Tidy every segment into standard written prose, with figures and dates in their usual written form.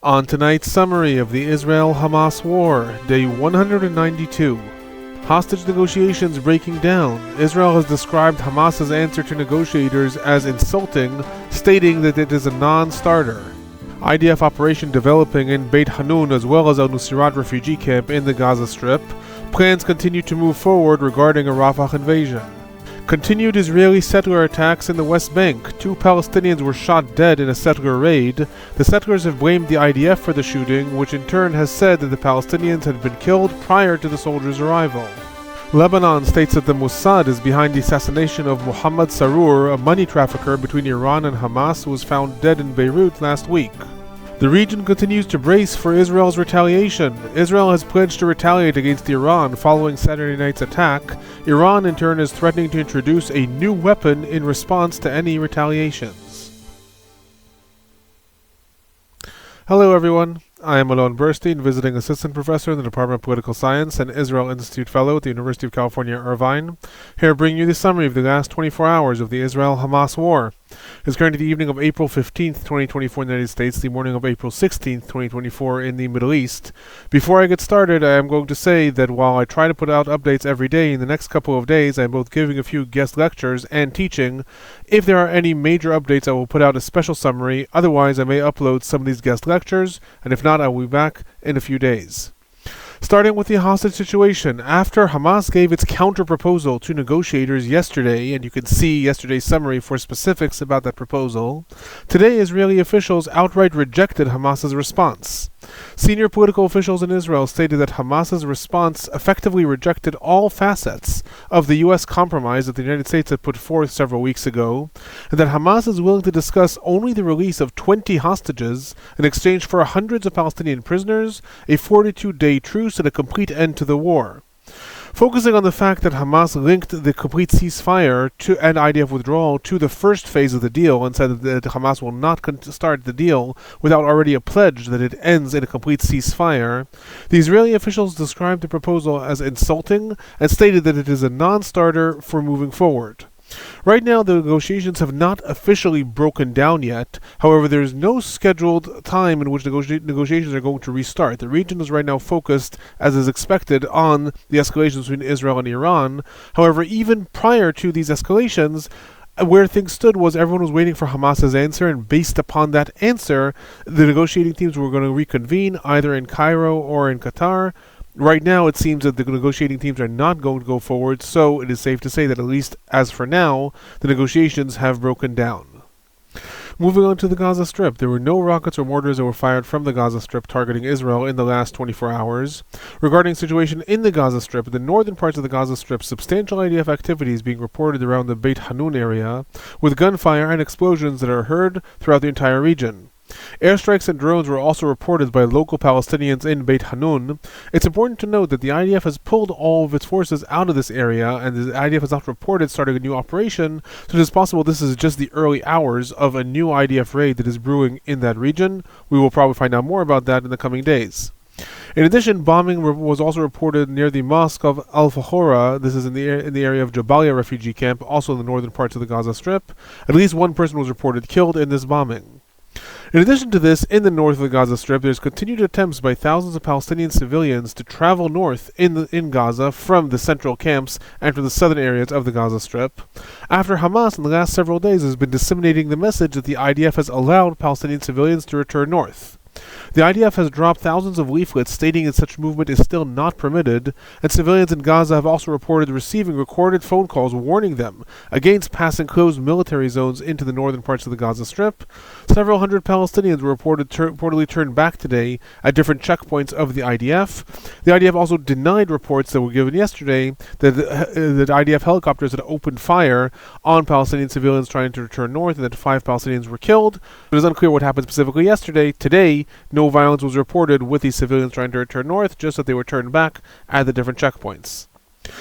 On tonight's summary of the Israel-Hamas War, Day 192. Hostage negotiations breaking down. Israel has described Hamas's answer to negotiators as insulting, stating that it is a non-starter. IDF operation developing in Beit Hanun as well as al-Nuseirat refugee camp in the Gaza Strip. Plans continue to move forward regarding a Rafah invasion. Continued Israeli settler attacks in the West Bank. 2 Palestinians were shot dead in a settler raid. The settlers have blamed the IDF for the shooting, which in turn has said that the Palestinians had been killed prior to the soldiers' arrival. Lebanon states that the Mossad is behind the assassination of Mohammed Sarour, a money trafficker between Iran and Hamas who was found dead in Beirut last week. The region continues to brace for Israel's retaliation. Israel has pledged to retaliate against Iran following Saturday night's attack. Iran, in turn, is threatening to introduce a new weapon in response to any retaliations. Hello, everyone. I am Alon Burstein, visiting assistant professor in the Department of Political Science and Israel Institute Fellow at the University of California, Irvine, here bringing you the summary of the last 24 hours of the Israel-Hamas War. It's currently the evening of April 15th, 2024 in the United States, the morning of April 16th, 2024 in the Middle East. Before I get started, I am going to say that while I try to put out updates every day, in the next couple of days I am both giving a few guest lectures and teaching. If there are any major updates, I will put out a special summary. Otherwise, I may upload some of these guest lectures, and if not, I will be back in a few days. Starting with the hostage situation, after Hamas gave its counter-proposal to negotiators yesterday, and you can see yesterday's summary for specifics about that proposal, today Israeli officials outright rejected Hamas's response. Senior political officials in Israel stated that Hamas's response effectively rejected all facets of the U.S. compromise that the United States had put forth several weeks ago, and that Hamas is willing to discuss only the release of 20 hostages in exchange for hundreds of Palestinian prisoners, a 42-day truce, and a complete end to the war. Focusing on the fact that Hamas linked the complete ceasefire and IDF withdrawal to the first phase of the deal and said that Hamas will not start the deal without already a pledge that it ends in a complete ceasefire, the Israeli officials described the proposal as insulting and stated that it is a non-starter for moving forward. Right now, the negotiations have not officially broken down yet. However, there is no scheduled time in which negotiations are going to restart. The region is right now focused, as is expected, on the escalations between Israel and Iran. However, even prior to these escalations, where things stood was everyone was waiting for Hamas's answer, and based upon that answer, the negotiating teams were going to reconvene either in Cairo or in Qatar. Right now, it seems that the negotiating teams are not going to go forward, so it is safe to say that at least as for now, the negotiations have broken down. Moving on to the Gaza Strip, there were no rockets or mortars that were fired from the Gaza Strip targeting Israel in the last 24 hours. Regarding the situation in the Gaza Strip, in the northern parts of the Gaza Strip, substantial IDF activity is being reported around the Beit Hanun area, with gunfire and explosions that are heard throughout the entire region. Airstrikes and drones were also reported by local Palestinians in Beit Hanun. It's important to note that the IDF has pulled all of its forces out of this area, and the IDF has not reported starting a new operation, so it is possible this is just the early hours of a new IDF raid that is brewing in that region. We will probably find out more about that in the coming days. In addition, bombing was also reported near the mosque of Al-Fahora. This is in the area of Jabalia refugee camp, also in the northern parts of the Gaza Strip. At least one person was reported killed in this bombing. In addition to this, in the north of the Gaza Strip, there's continued attempts by thousands of Palestinian civilians to travel north in Gaza from the central camps and from the southern areas of the Gaza Strip, after Hamas in the last several days has been disseminating the message that the IDF has allowed Palestinian civilians to return north. The IDF has dropped thousands of leaflets stating that such movement is still not permitted, and civilians in Gaza have also reported receiving recorded phone calls warning them against passing closed military zones into the northern parts of the Gaza Strip. Several hundred Palestinians were reportedly turned back today at different checkpoints of the IDF. The IDF also denied reports that were given yesterday that IDF helicopters had opened fire on Palestinian civilians trying to return north, and that 5 Palestinians were killed. It is unclear what happened specifically yesterday. Today, no violence was reported with these civilians trying to return north, just that they were turned back at the different checkpoints.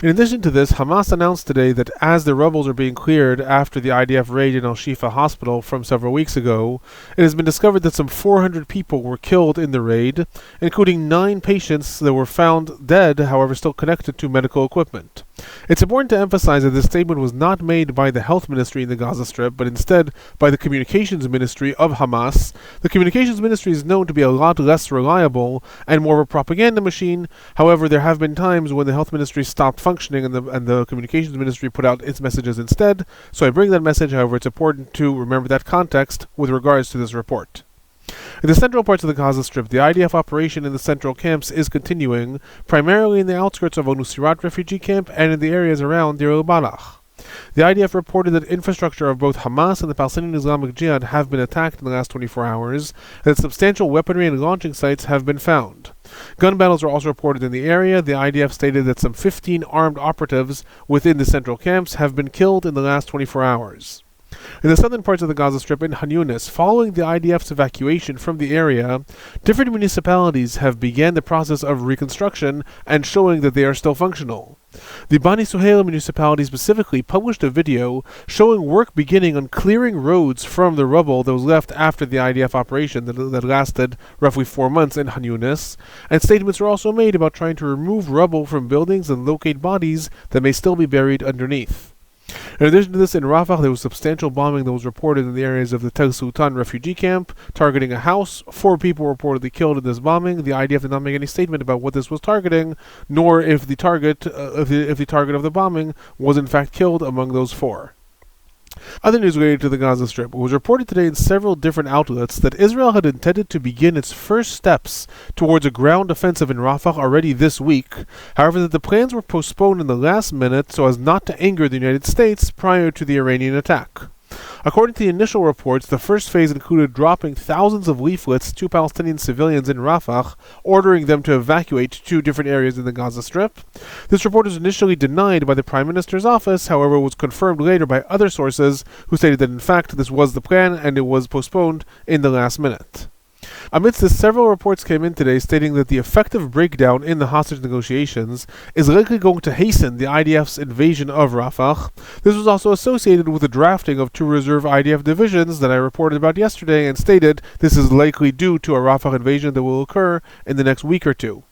In addition to this, Hamas announced today that as the rebels are being cleared after the IDF raid in Al-Shifa hospital from several weeks ago, it has been discovered that some 400 people were killed in the raid, including 9 patients that were found dead, however still connected to medical equipment. It's important to emphasize that this statement was not made by the health ministry in the Gaza Strip, but instead by the communications ministry of Hamas. The communications ministry is known to be a lot less reliable and more of a propaganda machine. However, there have been times when the health ministry stopped functioning and the communications ministry put out its messages instead. So I bring that message. However, it's important to remember that context with regards to this report. In the central parts of the Gaza Strip, the IDF operation in the central camps is continuing, primarily in the outskirts of Al-Nuseirat refugee camp and in the areas around Deir el-Balah. The IDF reported that infrastructure of both Hamas and the Palestinian Islamic Jihad have been attacked in the last 24 hours, and that substantial weaponry and launching sites have been found. Gun battles are also reported in the area. The IDF stated that some 15 armed operatives within the central camps have been killed in the last 24 hours. In the southern parts of the Gaza Strip in Khan Yunis, following the IDF's evacuation from the area, different municipalities have begun the process of reconstruction and showing that they are still functional. The Bani Suhail municipality specifically published a video showing work beginning on clearing roads from the rubble that was left after the IDF operation that lasted roughly 4 months in Khan Yunis, and statements were also made about trying to remove rubble from buildings and locate bodies that may still be buried underneath. In addition to this, in Rafah, there was substantial bombing that was reported in the areas of the Tel Sultan refugee camp, targeting a house. 4 people were reportedly killed in this bombing. The IDF did not make any statement about what this was targeting, nor if the target of the bombing was in fact killed among those 4. Other news related to the Gaza Strip. It was reported today in several different outlets that Israel had intended to begin its first steps towards a ground offensive in Rafah already this week. However, that the plans were postponed in the last minute so as not to anger the United States prior to the Iranian attack. According to the initial reports, the first phase included dropping thousands of leaflets to Palestinian civilians in Rafah, ordering them to evacuate to different areas in the Gaza Strip. This report was initially denied by the Prime Minister's office, however was confirmed later by other sources who stated that in fact this was the plan and it was postponed in the last minute. Amidst this, several reports came in today stating that the effective breakdown in the hostage negotiations is likely going to hasten the IDF's invasion of Rafah. This was also associated with the drafting of 2 reserve IDF divisions that I reported about yesterday and stated this is likely due to a Rafah invasion that will occur in the next week or 2.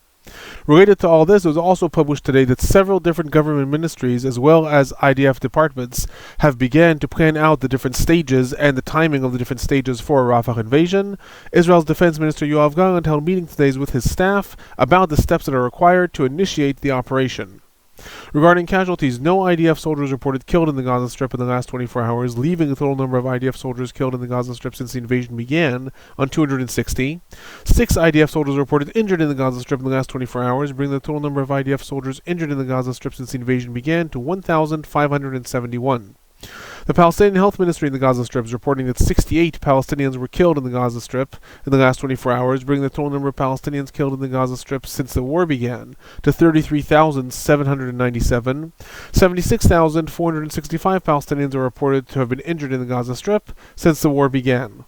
Related to all this, it was also published today that several different government ministries as well as IDF departments have begun to plan out the different stages and the timing of the different stages for a Rafah invasion. Israel's Defense Minister Yoav Gallant held meetings today with his staff about the steps that are required to initiate the operation. Regarding casualties, no IDF soldiers reported killed in the Gaza Strip in the last 24 hours, leaving the total number of IDF soldiers killed in the Gaza Strip since the invasion began on 260. 6 IDF soldiers reported injured in the Gaza Strip in the last 24 hours, bringing the total number of IDF soldiers injured in the Gaza Strip since the invasion began to 1,571. The Palestinian Health Ministry in the Gaza Strip is reporting that 68 Palestinians were killed in the Gaza Strip in the last 24 hours, bringing the total number of Palestinians killed in the Gaza Strip since the war began to 33,797. 76,465 Palestinians are reported to have been injured in the Gaza Strip since the war began.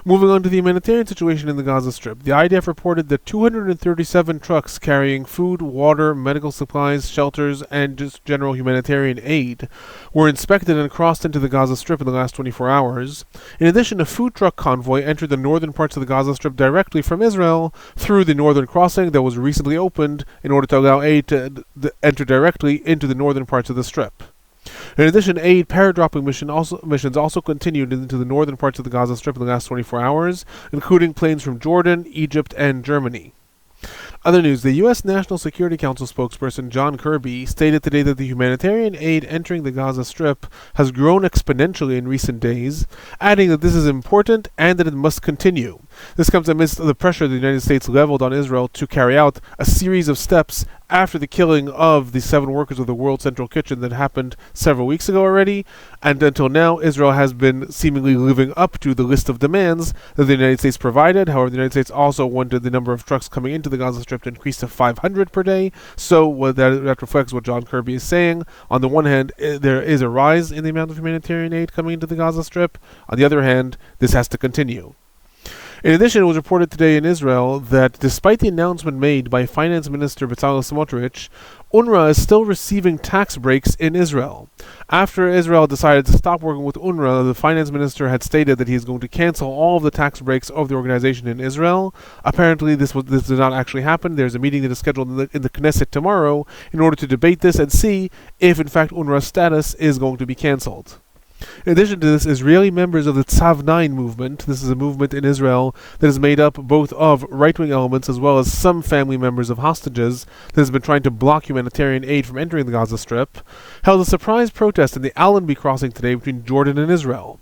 Moving on to the humanitarian situation in the Gaza Strip, the IDF reported that 237 trucks carrying food, water, medical supplies, shelters, and just general humanitarian aid were inspected and crossed into the Gaza Strip in the last 24 hours. In addition, a food truck convoy entered the northern parts of the Gaza Strip directly from Israel through the northern crossing that was recently opened in order to allow aid to enter directly into the northern parts of the Strip. In addition, aid paradropping missions also continued into the northern parts of the Gaza Strip in the last 24 hours, including planes from Jordan, Egypt, and Germany. Other news, the U.S. National Security Council spokesperson John Kirby stated today that the humanitarian aid entering the Gaza Strip has grown exponentially in recent days, adding that this is important and that it must continue. This comes amidst the pressure the United States leveled on Israel to carry out a series of steps after the killing of the 7 workers of the World Central Kitchen that happened several weeks ago already, and until now Israel has been seemingly living up to the list of demands that the United States provided. However, the United States also wanted the number of trucks coming into the Gaza Strip to increase to 500 per day, so that reflects what John Kirby is saying. On the one hand, there is a rise in the amount of humanitarian aid coming into the Gaza Strip. On the other hand, this has to continue. In addition, it was reported today in Israel that despite the announcement made by Finance Minister Bezalel Smotrich, UNRWA is still receiving tax breaks in Israel. After Israel decided to stop working with UNRWA, the finance minister had stated that he is going to cancel all of the tax breaks of the organization in Israel. Apparently, this did not actually happen. There's a meeting that is scheduled in the Knesset tomorrow in order to debate this and see if, in fact, UNRWA's status is going to be cancelled. In addition to this, Israeli members of the Tzav 9 movement, this is a movement in Israel that is made up both of right-wing elements as well as some family members of hostages that has been trying to block humanitarian aid from entering the Gaza Strip, held a surprise protest in the Alon crossing today between Jordan and Israel.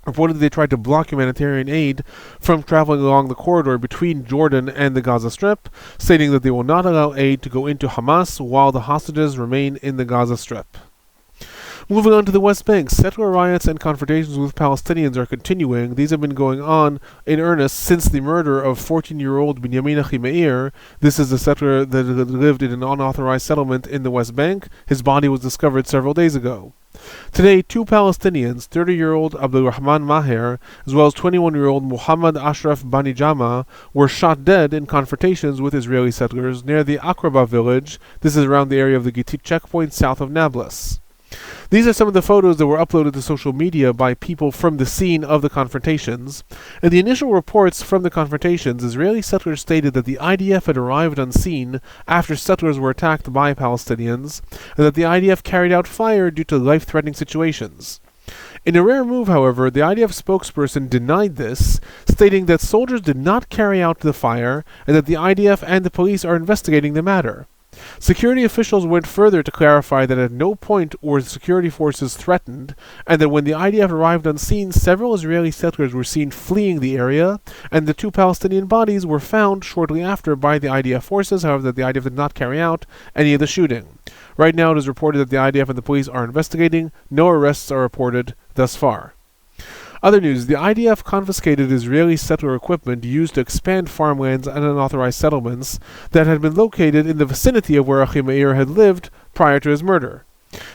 Reportedly, they tried to block humanitarian aid from traveling along the corridor between Jordan and the Gaza Strip, stating that they will not allow aid to go into Hamas while the hostages remain in the Gaza Strip. Moving on to the West Bank, settler riots and confrontations with Palestinians are continuing. These have been going on in earnest since the murder of 14-year-old Binyamin Achimeir. This is a settler that lived in an unauthorized settlement in the West Bank. His body was discovered several days ago. Today, two Palestinians, 30-year-old Abdulrahman Maher, as well as 21-year-old Muhammad Ashraf Bani Jama, were shot dead in confrontations with Israeli settlers near the Akraba village. This is around the area of the Gitit checkpoint south of Nablus. These are some of the photos that were uploaded to social media by people from the scene of the confrontations. In the initial reports from the confrontations, Israeli settlers stated that the IDF had arrived on scene after settlers were attacked by Palestinians, and that the IDF carried out fire due to life-threatening situations. In a rare move, however, the IDF spokesperson denied this, stating that soldiers did not carry out the fire, and that the IDF and the police are investigating the matter. Security officials went further to clarify that at no point were security forces threatened, and that when the IDF arrived on scene, several Israeli settlers were seen fleeing the area, and the two Palestinian bodies were found shortly after by the IDF forces, however, that the IDF did not carry out any of the shooting. Right now it is reported that the IDF and the police are investigating. No arrests are reported thus far. Other news, the IDF confiscated Israeli settler equipment used to expand farmlands and unauthorized settlements that had been located in the vicinity of where Achimeir had lived prior to his murder.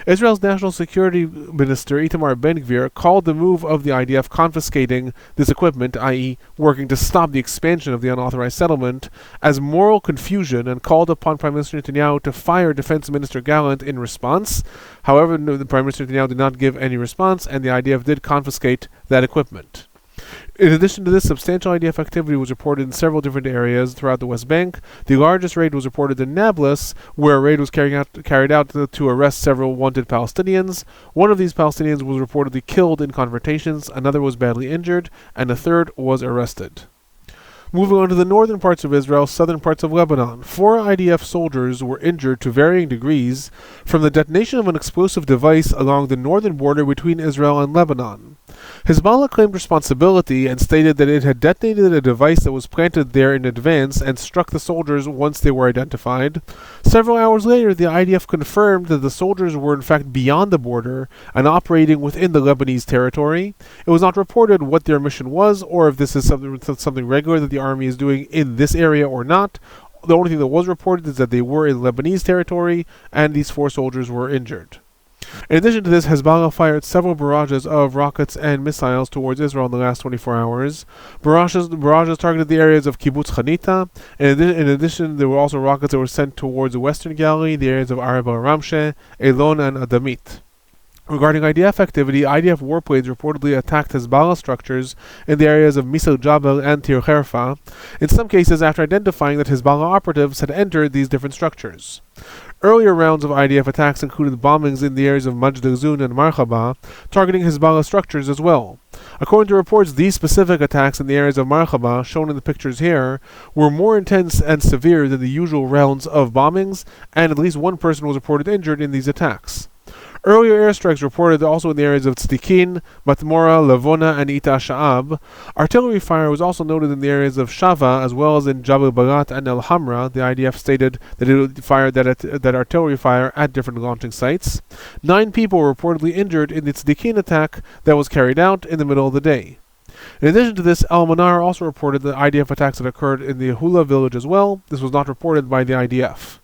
Israel's National Security Minister Itamar Ben-Gvir called the move of the IDF confiscating this equipment, i.e. working to stop the expansion of the unauthorized settlement, as moral confusion and called upon Prime Minister Netanyahu to fire Defense Minister Gallant in response. However, the Prime Minister Netanyahu did not give any response, and the IDF did confiscate that equipment. In addition to this, substantial IDF activity was reported in several different areas throughout the West Bank. The largest raid was reported in Nablus, where a raid was carried out to arrest several wanted Palestinians. One of these Palestinians was reportedly killed in confrontations, another was badly injured, and a third was arrested. Moving on to the northern parts of Israel, southern parts of Lebanon. 4 IDF soldiers were injured to varying degrees from the detonation of an explosive device along the northern border between Israel and Lebanon. Hezbollah claimed responsibility and stated that it had detonated a device that was planted there in advance and struck the soldiers once they were identified. Several hours later, the IDF confirmed that the soldiers were in fact beyond the border and operating within the Lebanese territory. It was not reported what their mission was or if this is something regular that the army is doing in this area or not. The only thing that was reported is that they were in Lebanese territory and these 4 soldiers were injured. In addition to this, Hezbollah fired several barrages of rockets and missiles towards Israel in the last 24 hours. Barrages targeted the areas of Kibbutz Hanita. In addition, there were also rockets that were sent towards the Western Galilee, the areas of Arab al-Ramshe, Alon, and Adamit. Regarding IDF activity, IDF warplanes reportedly attacked Hezbollah structures in the areas of Misal Jabal and Tir Herfa, in some cases after identifying that Hezbollah operatives had entered these different structures. Earlier rounds of IDF attacks included bombings in the areas of Majd al-Zun and Marhaba, targeting Hezbollah structures as well. According to reports, these specific attacks in the areas of Marhaba, shown in the pictures here, were more intense and severe than the usual rounds of bombings, and at least one person was reported injured in these attacks. Earlier airstrikes reported also in the areas of Tzdikin, Matmora, Lavona, and Ita Sha'ab. Artillery fire was also noted in the areas of Shava, as well as in Jabal Balat and El Hamra. The IDF stated that it fired that artillery fire at different launching sites. 9 people were reportedly injured in the Tzdikin attack that was carried out in the middle of the day. In addition to this, Al-Manar also reported the IDF attacks that occurred in the Hula village as well. This was not reported by the IDF.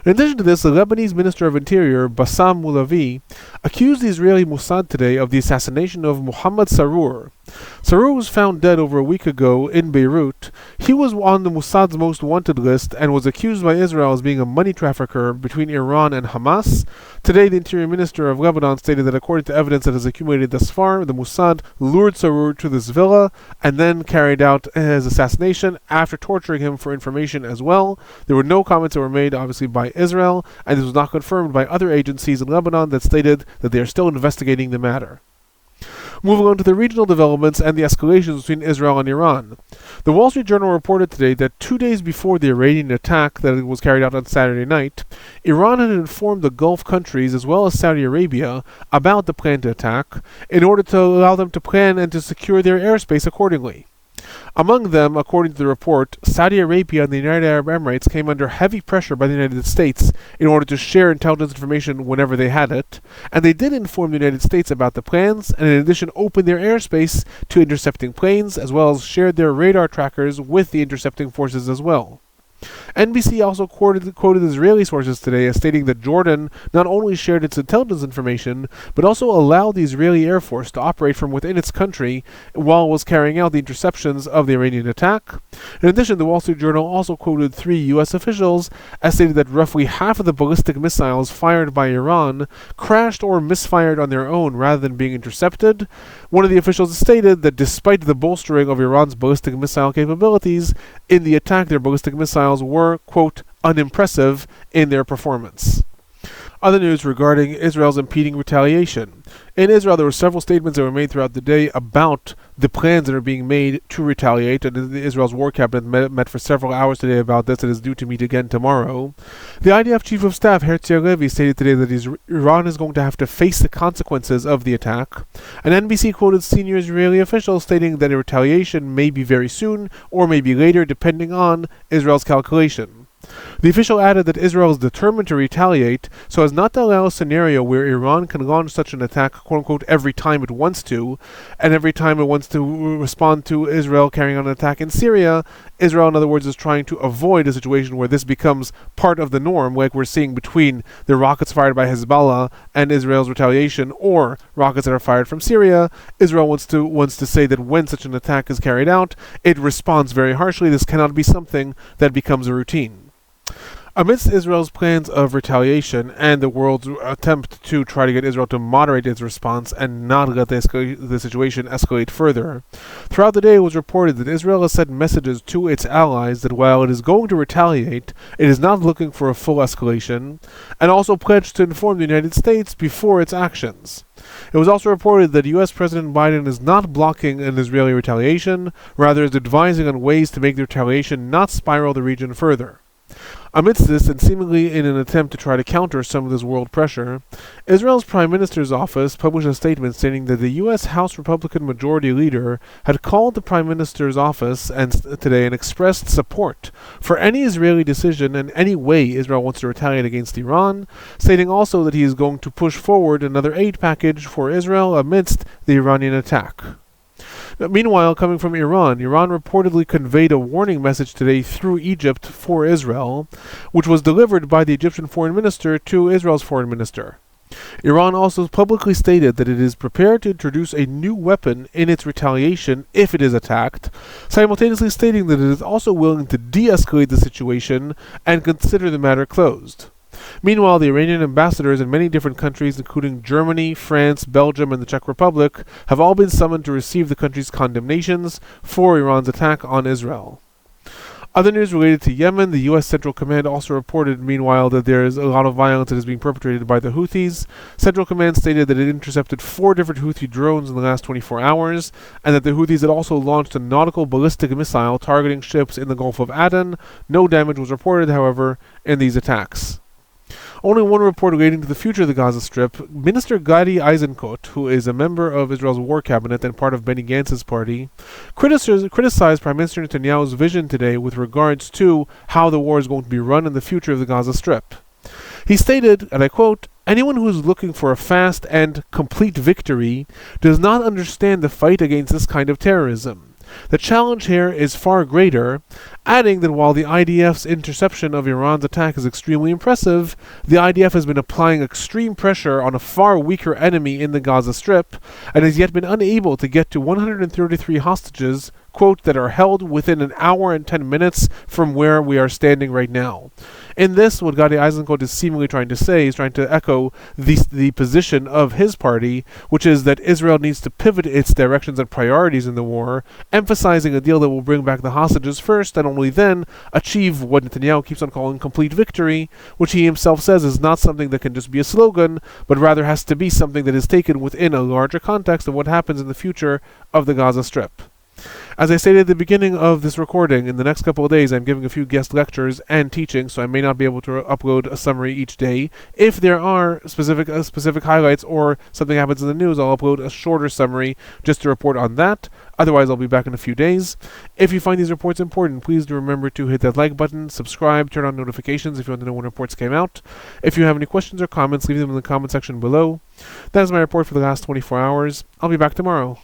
In addition to this, the Lebanese Minister of Interior, Bassam Moulavi, accused the Israeli Mossad today of the assassination of Muhammad Sarur, Sarur was found dead over a week ago in Beirut. He was on the Mossad's most wanted list and was accused by Israel as being a money trafficker between Iran and Hamas. Today, the Interior Minister of Lebanon stated that according to evidence that has accumulated thus far, the Mossad lured Sarur to this villa and then carried out his assassination after torturing him for information as well. There were no comments that were made, obviously, by Israel, and this was not confirmed by other agencies in Lebanon that stated that they are still investigating the matter. Moving on to the regional developments and the escalations between Israel and Iran. The Wall Street Journal reported today that 2 days before the Iranian attack that was carried out on Saturday night, Iran had informed the Gulf countries as well as Saudi Arabia about the planned attack in order to allow them to plan and to secure their airspace accordingly. Among them, according to the report, Saudi Arabia and the United Arab Emirates came under heavy pressure by the United States in order to share intelligence information whenever they had it, and they did inform the United States about the plans, and in addition opened their airspace to intercepting planes, as well as shared their radar trackers with the intercepting forces as well. NBC also quoted Israeli sources today as stating that Jordan not only shared its intelligence information, but also allowed the Israeli Air Force to operate from within its country while it was carrying out the interceptions of the Iranian attack. In addition, the Wall Street Journal also quoted 3 U.S. officials as stated that roughly half of the ballistic missiles fired by Iran crashed or misfired on their own rather than being intercepted. One of the officials stated that despite the bolstering of Iran's ballistic missile capabilities, in the attack their ballistic missiles were, quote, unimpressive in their performance. Other news regarding Israel's impending retaliation. In Israel, there were several statements that were made throughout the day about the plans that are being made to retaliate, and Israel's war cabinet met for several hours today about this and is due to meet again tomorrow. The IDF Chief of Staff, Herzi Halevi, stated today that Iran is going to have to face the consequences of the attack, and NBC quoted senior Israeli officials stating that a retaliation may be very soon or may be later depending on Israel's calculation. The official added that Israel is determined to retaliate so as not to allow a scenario where Iran can launch such an attack, quote-unquote, every time it wants to, and every time it wants to respond to Israel carrying on an attack in Syria. Israel, in other words, is trying to avoid a situation where this becomes part of the norm, like we're seeing between the rockets fired by Hezbollah and Israel's retaliation, or rockets that are fired from Syria. Israel wants to say that when such an attack is carried out, it responds very harshly. This cannot be something that becomes a routine. Amidst Israel's plans of retaliation and the world's attempt to try to get Israel to moderate its response and not let the situation escalate further, throughout the day it was reported that Israel has sent messages to its allies that while it is going to retaliate, it is not looking for a full escalation, and also pledged to inform the United States before its actions. It was also reported that U.S. President Biden is not blocking an Israeli retaliation, rather is advising on ways to make the retaliation not spiral the region further. Amidst this, and seemingly in an attempt to try to counter some of this world pressure, Israel's Prime Minister's office published a statement stating that the U.S. House Republican Majority Leader had called the Prime Minister's office today and expressed support for any Israeli decision and any way Israel wants to retaliate against Iran, stating also that he is going to push forward another aid package for Israel amidst the Iranian attack. Meanwhile, coming from Iran reportedly conveyed a warning message today through Egypt for Israel, which was delivered by the Egyptian foreign minister to Israel's foreign minister. Iran also publicly stated that it is prepared to introduce a new weapon in its retaliation if it is attacked, simultaneously stating that it is also willing to de-escalate the situation and consider the matter closed. Meanwhile, the Iranian ambassadors in many different countries, including Germany, France, Belgium, and the Czech Republic, have all been summoned to receive the country's condemnations for Iran's attack on Israel. Other news related to Yemen, the U.S. Central Command also reported, meanwhile, that there is a lot of violence that is being perpetrated by the Houthis. Central Command stated that it intercepted 4 different Houthi drones in the last 24 hours, and that the Houthis had also launched a nautical ballistic missile targeting ships in the Gulf of Aden. No damage was reported, however, in these attacks. Only one report relating to the future of the Gaza Strip. Minister Gadi Eisenkot, who is a member of Israel's war cabinet and part of Benny Gantz's party, criticized Prime Minister Netanyahu's vision today with regards to how the war is going to be run in the future of the Gaza Strip. He stated, and I quote, "Anyone who is looking for a fast and complete victory does not understand the fight against this kind of terrorism. The challenge here is far greater, adding that while the IDF's interception of Iran's attack is extremely impressive, the IDF has been applying extreme pressure on a far weaker enemy in the Gaza Strip, and has yet been unable to get to 133 hostages, quote, that are held within an hour and 10 minutes from where we are standing right now. In this, what Gadi Eisenkot is seemingly trying to say is trying to echo the position of his party, which is that Israel needs to pivot its directions and priorities in the war, emphasizing a deal that will bring back the hostages first, and only then achieve what Netanyahu keeps on calling complete victory, which he himself says is not something that can just be a slogan, but rather has to be something that is taken within a larger context of what happens in the future of the Gaza Strip. As I stated at the beginning of this recording, in the next couple of days I'm giving a few guest lectures and teaching, so I may not be able to upload a summary each day. If there are specific highlights or something happens in the news, I'll upload a shorter summary just to report on that. Otherwise, I'll be back in a few days. If you find these reports important, please do remember to hit that like button, subscribe, turn on notifications if you want to know when reports came out. If you have any questions or comments, leave them in the comment section below. That is my report for the last 24 hours. I'll be back tomorrow.